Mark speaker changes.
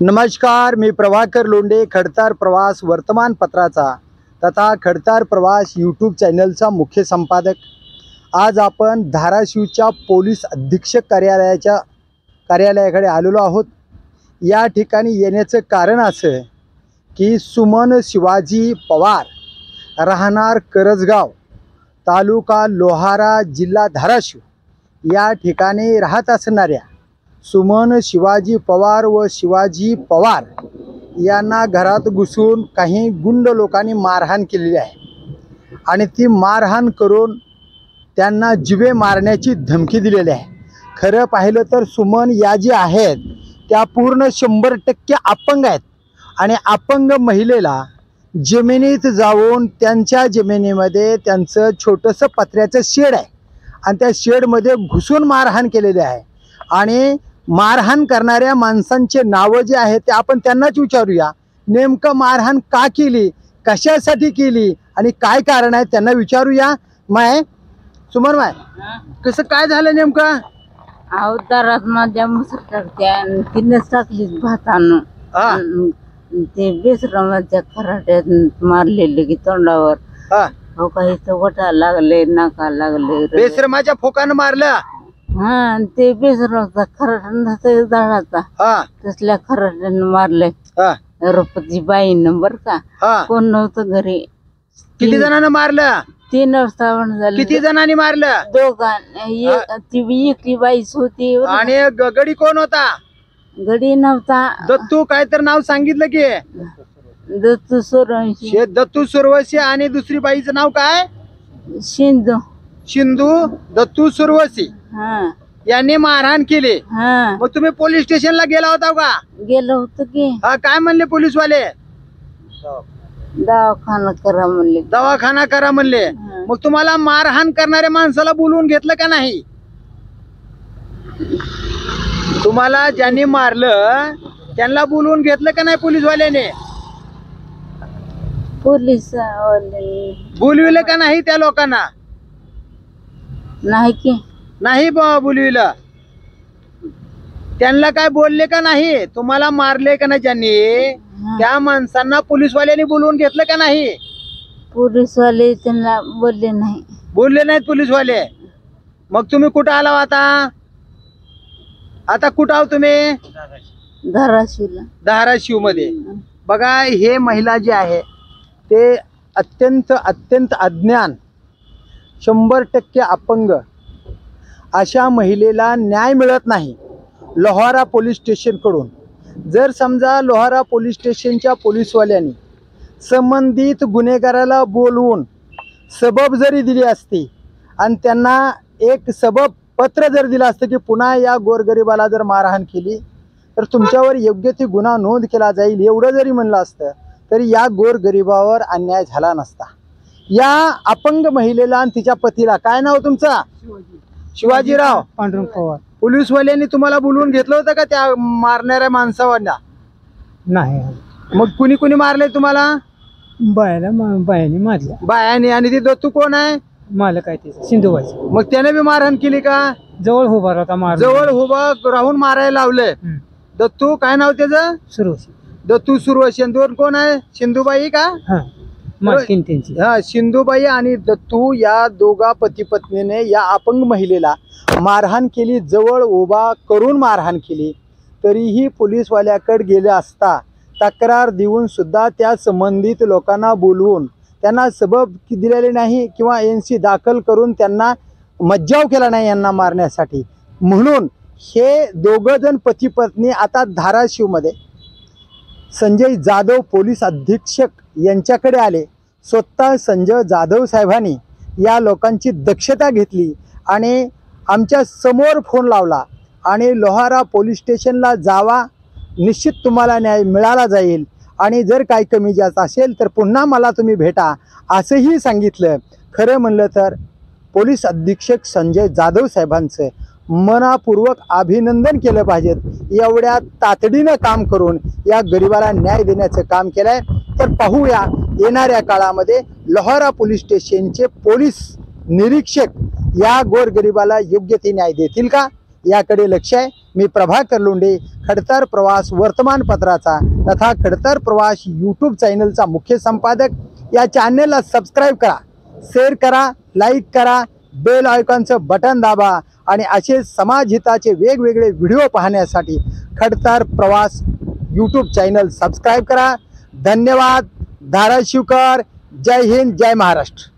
Speaker 1: नमस्कार, मी प्रभाकर लोंढे, खडतर प्रवास वर्तमानपत्राचा तथा खडतर प्रवास यूट्यूब चॅनलचा मुख्य संपादक। आज आपण धाराशिवच्या पोलीस अधीक्षक कार्यालयाकडे आलेलो आहोत। या ठिकाणी येण्याचं कारण असं की सुमन शिवाजी पवार, राहणार करजगाव, तालुका लोहारा, जिल्हा धाराशिव या ठिकाणी राहत असणाऱ्या सुमन शिवाजी पवार व शिवाजी पवार यांना घरात घुसून काही गुंड लोकांनी मारहाण केलेली आहे आणि ती मारहाण करून त्यांना जीवे मारण्याची धमकी दिलेली आहे। खरं पाहिलं तर सुमन या जी आहेत त्या पूर्ण 100% अपंग आहेत आणि अपंग महिलेला जमिनीत जाऊन त्यांच्या जमिनीमध्ये त्यांचं छोटंसं पत्र्याचं शेड आहे आणि त्या शेडमध्ये घुसून मारहाण केलेली आहे। आणि मारहाण करणाऱ्या माणसांचे नाव जे आहेत ते आपण त्यांनाच विचारूया, नेमकं मारहाण का केली, कशासाठी केली आणि काय कारण आहे त्यांना विचारूया। माय सुमन, माय कसं काय झालं नेमकं?
Speaker 2: अवतारात माझ्या मुसरट्या तिनंच टाकली भातानं ते बेसरामाच्या खराट्यात मारलेले की तोंडावर हो काही वटा लागले, नाका लागले,
Speaker 1: बेशरमाच्या फोकानं मारलं।
Speaker 2: हा ते बेसराचा खराटा झाडाचा तसल्या खराट्यानं मारले रपती बाईनं बर का। कोण नव्हतं घरी।
Speaker 1: किती जणांना मारलं?
Speaker 2: 3 वर्षावण झाले।
Speaker 1: किती जणांनी मारलं?
Speaker 2: दोघांनी। ती एकटी बाईच होती
Speaker 1: आणि गडी कोण होता?
Speaker 2: गडी नव्हता।
Speaker 1: दत्तू काय तर नाव सांगितलं की
Speaker 2: दत्तू सोरवंशी।
Speaker 1: दत्तू सुरवशी आणि दुसरी बाईचं नाव काय?
Speaker 2: शिंदू।
Speaker 1: शिंदू दत्तू सुरवशी यांनी मारहाण केली। मग तुम्ही पोलीस स्टेशनला गेला होता का?
Speaker 2: गेलो होतो की।
Speaker 1: काय म्हणले पोलीसवाले?
Speaker 2: दवाखाना करा म्हणले।
Speaker 1: दवाखाना करा म्हणले। मग तुम्हाला मारहाण करणाऱ्या माणसाला बोलवून घेतलं का नाही? तुम्हाला ज्यांनी मारलं त्यांना बोलवून घेतलं का नाही पोलीसवाल्याने?
Speaker 2: पोलीसवाले
Speaker 1: बोलविलं का नाही त्या लोकांना?
Speaker 2: नाही की
Speaker 1: नाही बोलविलं। त्यांना काय बोलले का नाही? तुम्हाला मारले का नाही ज्यांनी त्या माणसांना पोलीसवाल्यांनी बोलवून घेतलं का नाही?
Speaker 2: पोलीसवाले त्यांना बोलले नाही।
Speaker 1: बोलले नाहीत पोलीसवाले। मग तुम्ही कुठं आला आता कुठं आहो तुम्ही?
Speaker 2: धाराशिवला।
Speaker 1: धाराशिव मध्ये बघा, हे महिला जे आहे ते अत्यंत अज्ञान, 100% अपंग अशा महिलेला न्याय मिळत नाही लोहारा पोलीस स्टेशन कडून। जर समजा लोहारा पोलीस स्टेशनच्या पोलीसवाल्यांनी संबंधित गुन्हेगाराला बोलवून सबब जरी दिली असती आणि त्यांना एक सबब पत्र जर दिलं असतं की पुन्हा या गोरगरिबाला जर मारहाण केली तर तुमच्यावर योग्य ती गुन्हा नोंद केला जाईल, एवढं जरी म्हणलं असतं तरी या गोरगरिबावर अन्याय झाला नसता। या अपंग महिलेला आणि तिच्या पतीला, काय नाव तुमचं? शिवाजीराव
Speaker 3: पांडुरंग पवार।
Speaker 1: पोलीसवाल्यांनी तुम्हाला बोलवून घेतलं होतं का त्या मारणाऱ्या माणसावांना?
Speaker 3: नाही।
Speaker 1: मग कुणी कुणी मारले तुम्हाला?
Speaker 3: बायाने मारल्या।
Speaker 1: बायाने। आणि ती दत्तू कोण आहे?
Speaker 3: मालक आहे त्याचा, सिंधुबाई।
Speaker 1: मग त्याने बी मारहाण केली का?
Speaker 3: जवळ उभा होता मार,
Speaker 1: जवळ उभा राहून मारायला लावलंय। दत्तू काय नाव त्याचं?
Speaker 3: सुरवशी।
Speaker 1: दत्तू सुरवशी। दोन कोण आहे? सिंधुबाई का?
Speaker 3: त्यांची।
Speaker 1: सिंधुबाई आणि दत्तू या दोघा पती पत्नीने या अपंग महिलेला मारहाण केली, जवळ उभा करून मारहाण केली। तरीही पोलीसवाल्याकडे गेले असता तक्रार देऊन सुद्धा त्या संबंधित लोकांना बोलवून त्यांना सबब दिलेले नाही किंवा NC दाखल करून त्यांना मज्जाव केला नाही यांना मारण्यासाठी। म्हणून हे दोघं जण पती पत्नी आता धाराशिवमध्ये संजय जाधव पोलीस अधीक्षक यांच्याकडे आले। स्वतः संजय जाधव साहेबांनी या लोकांची दक्षता घेतली आणि आमच्या समोर फोन लावला आणि लोहारा पोलीस स्टेशनला जावा, निश्चित तुम्हाला न्याय मिळाला जाईल आणि जर काही कमी जास्त असेल तर पुन्हा मला तुम्ही भेटा असंही सांगितलं। खरं म्हणलं तर पोलीस अधीक्षक संजय जाधव साहेबांचं मनापूर्वक अभिनंदन केलं पाहिजेत। एवढ्या तातडीनं काम करून या गरिबाला न्याय देण्याचं काम केलंय। तर पाहूया येणाऱ्या काळामध्ये लोहारा पोलीस स्टेशनचे पोलीस निरीक्षक या गोरगरिबाला योग्य ते न्याय देतील का याकडे लक्ष आहे. मी प्रभाकर लोंढे, खडतर प्रवास वर्तमानपत्राचा तथा खडतर प्रवास यूट्यूब चॅनलचा मुख्य संपादक. या चॅनलला सबस्क्राईब करा, शेअर करा, लाईक करा, बेल आयकॉनचं बटन दाबा आणि असे समाजहिताचे वेगवेगळे व्हिडिओ पाहण्यासाठी खडतर प्रवास यूट्यूब चॅनल सबस्क्राईब करा. धन्यवाद. धाराशिवकर. जय हिंद, जय महाराष्ट्र.